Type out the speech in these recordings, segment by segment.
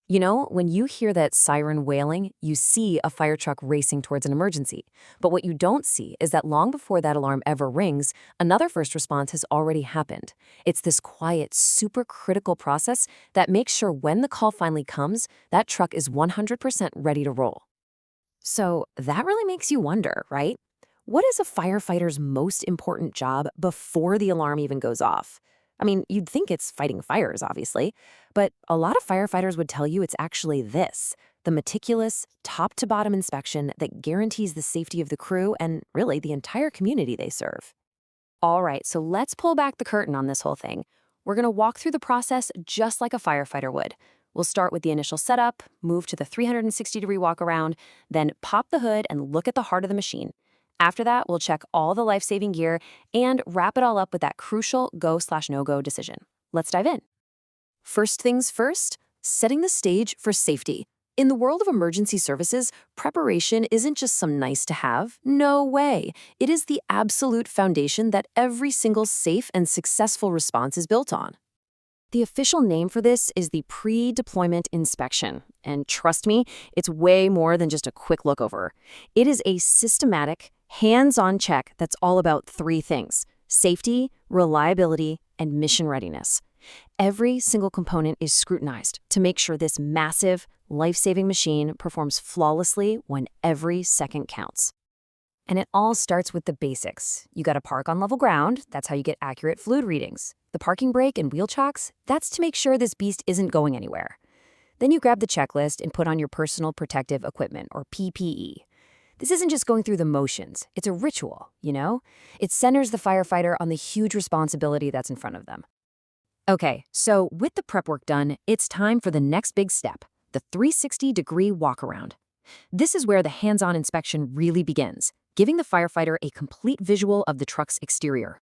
You know, when you hear that siren wailing, you see a fire truck racing towards an emergency. But what you don't see is that long before that alarm ever rings, another first response has already happened. It's this quiet, super critical process that makes sure when the call finally comes, that truck is 100% ready to roll. So that really makes you wonder, right? What is a firefighter's most important job before the alarm even goes off? I mean, you'd think it's fighting fires, obviously, but a lot of firefighters would tell you it's actually this: the meticulous, top to bottom inspection that guarantees the safety of the crew and really the entire community they serve. All right, so let's pull back the curtain on this whole thing. We're going to walk through the process just like a firefighter would. We'll start with the initial setup, move to the 360-degree walk around, then pop the hood and look at the heart of the machine. After that, we'll check all the life-saving gear and wrap it all up with that crucial go/no-go decision. Let's dive in. First things first, setting the stage for safety. In the world of emergency services, preparation isn't just some nice to have. No way. It is the absolute foundation that every single safe and successful response is built on. The official name for this is the pre-deployment inspection. And trust me, it's way more than just a quick look over. It is a systematic, hands-on check that's all about three things: safety, reliability, and mission readiness. Every single component is scrutinized to make sure this massive, life-saving machine performs flawlessly when every second counts. And it all starts with the basics. You gotta park on level ground, that's how you get accurate fluid readings. The parking brake and wheel chocks, that's to make sure this beast isn't going anywhere. Then you grab the checklist and put on your personal protective equipment, or PPE. This isn't just going through the motions, it's a ritual, you know? It centers the firefighter on the huge responsibility that's in front of them. Okay, so with the prep work done, it's time for the next big step: the 360-degree walk-around. This is where the hands-on inspection really begins, giving the firefighter a complete visual of the truck's exterior.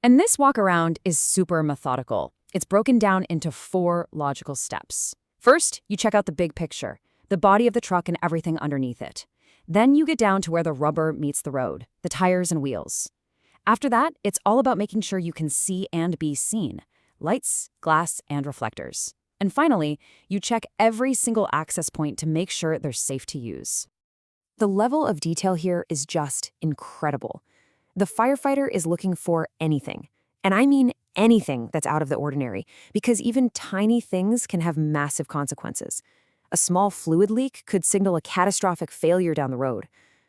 And this walk-around is super methodical. It's broken down into 4 logical steps. First, you check out the big picture, the body of the truck and everything underneath it. Then you get down to where the rubber meets the road, the tires and wheels. After that, it's all about making sure you can see and be seen: lights, glass, and reflectors. And finally, you check every single access point to make sure they're safe to use. The level of detail here is just incredible. The firefighter is looking for anything, and I mean anything that's out of the ordinary, because even tiny things can have massive consequences. A small fluid leak could signal a catastrophic failure down the road.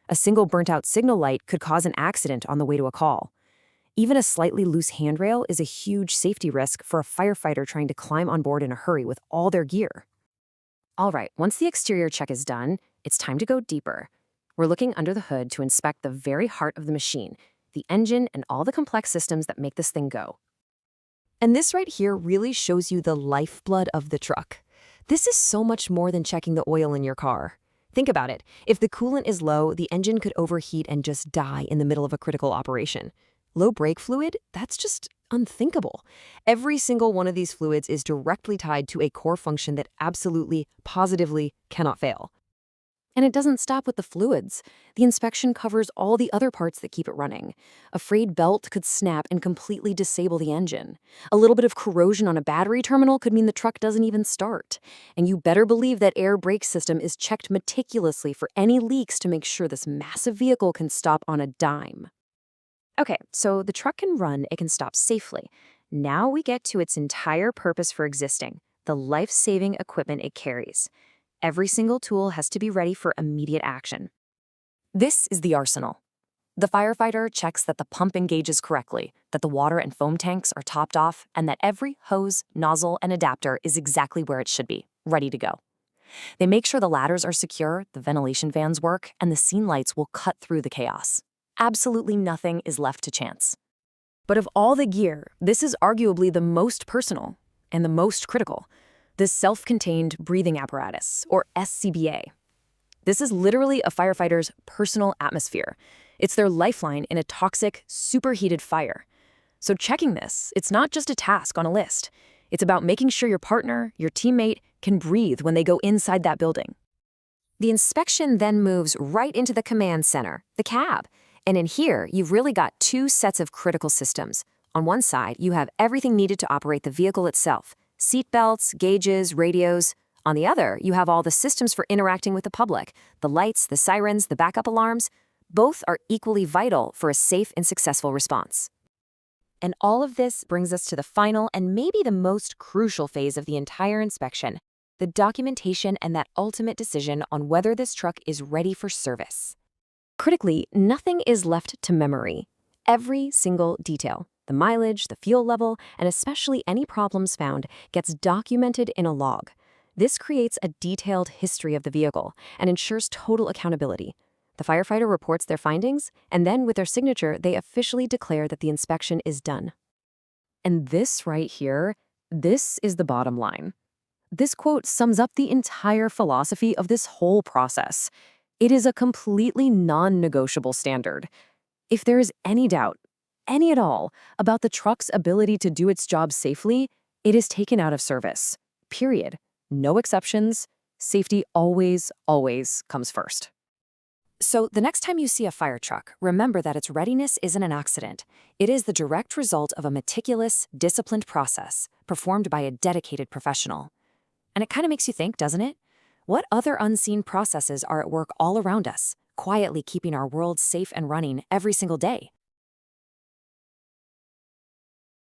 A single burnt-out signal light could cause an accident on the way to a call. Even a slightly loose handrail is a huge safety risk for a firefighter trying to climb on board in a hurry with all their gear. All right, once the exterior check is done, it's time to go deeper. We're looking under the hood to inspect the very heart of the machine, the engine, and all the complex systems that make this thing go. And this right here really shows you the lifeblood of the truck. This is so much more than checking the oil in your car. Think about it. If the coolant is low, the engine could overheat and just die in the middle of a critical operation. Low brake fluid? That's just unthinkable. Every single one of these fluids is directly tied to a core function that absolutely, positively cannot fail. And it doesn't stop with the fluids. The inspection covers all the other parts that keep it running. A frayed belt could snap and completely disable the engine. A little bit of corrosion on a battery terminal could mean the truck doesn't even start. And you better believe that air brake system is checked meticulously for any leaks to make sure this massive vehicle can stop on a dime. Okay, so the truck can run, it can stop safely. Now we get to its entire purpose for existing: the life-saving equipment it carries. Every single tool has to be ready for immediate action. This is the arsenal. The firefighter checks that the pump engages correctly, that the water and foam tanks are topped off, and that every hose, nozzle, and adapter is exactly where it should be, ready to go. They make sure the ladders are secure, the ventilation fans work, and the scene lights will cut through the chaos. Absolutely nothing is left to chance. But of all the gear, this is arguably the most personal and the most critical: the self-contained breathing apparatus, or SCBA. This is literally a firefighter's personal atmosphere. It's their lifeline in a toxic, superheated fire. So checking this, it's not just a task on a list. It's about making sure your partner, your teammate, can breathe when they go inside that building. The inspection then moves right into the command center, the cab. And in here, you've really got 2 sets of critical systems. On one side, you have everything needed to operate the vehicle itself: seat belts, gauges, radios. On the other, you have all the systems for interacting with the public, the lights, the sirens, the backup alarms. Both are equally vital for a safe and successful response. And all of this brings us to the final and maybe the most crucial phase of the entire inspection, the documentation and that ultimate decision on whether this truck is ready for service. Critically, nothing is left to memory. Every single detail, the mileage, the fuel level, and especially any problems found, gets documented in a log. This creates a detailed history of the vehicle and ensures total accountability. The firefighter reports their findings, and then with their signature, they officially declare that the inspection is done. And this right here, this is the bottom line. This quote sums up the entire philosophy of this whole process. It is a completely non-negotiable standard. If there is any doubt, any at all, about the truck's ability to do its job safely, it is taken out of service. Period. No exceptions. Safety always, always comes first. So the next time you see a fire truck, remember that its readiness isn't an accident. It is the direct result of a meticulous, disciplined process performed by a dedicated professional. And it kind of makes you think, doesn't it? What other unseen processes are at work all around us, quietly keeping our world safe and running every single day?